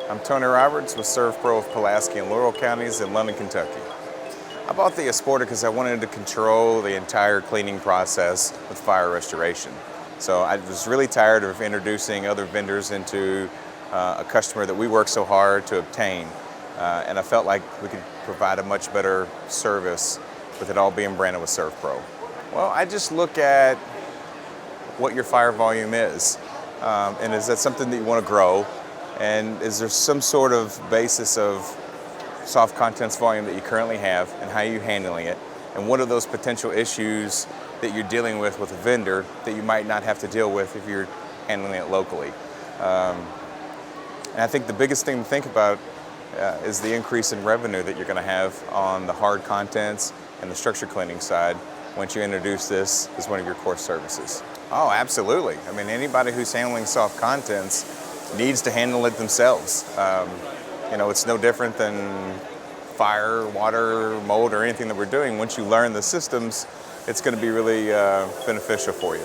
I'm Tony Roberts with SERVPRO of Pulaski and Laurel counties in London, Kentucky. I bought the Esporta because I wanted to control the entire cleaning process with fire restoration. So I was really tired of introducing other vendors into a customer that we work so hard to obtain. And I felt like we could provide a much better service with it all being branded with SERVPRO. Well, I just look at what your fire volume is. And is that something that you want to grow? And is there some sort of basis of soft contents volume that you currently have, and how are you handling it? And what are those potential issues that you're dealing with a vendor that you might not have to deal with if you're handling it locally? And I think the biggest thing to think about is the increase in revenue that you're going to have on the hard contents and the structure cleaning side once you introduce this as one of your core services. Oh, absolutely. I mean, anybody who's handling soft contents needs to handle it themselves. It's no different than fire, water, mold, or anything that we're doing. Once you learn the systems, it's going to be really beneficial for you.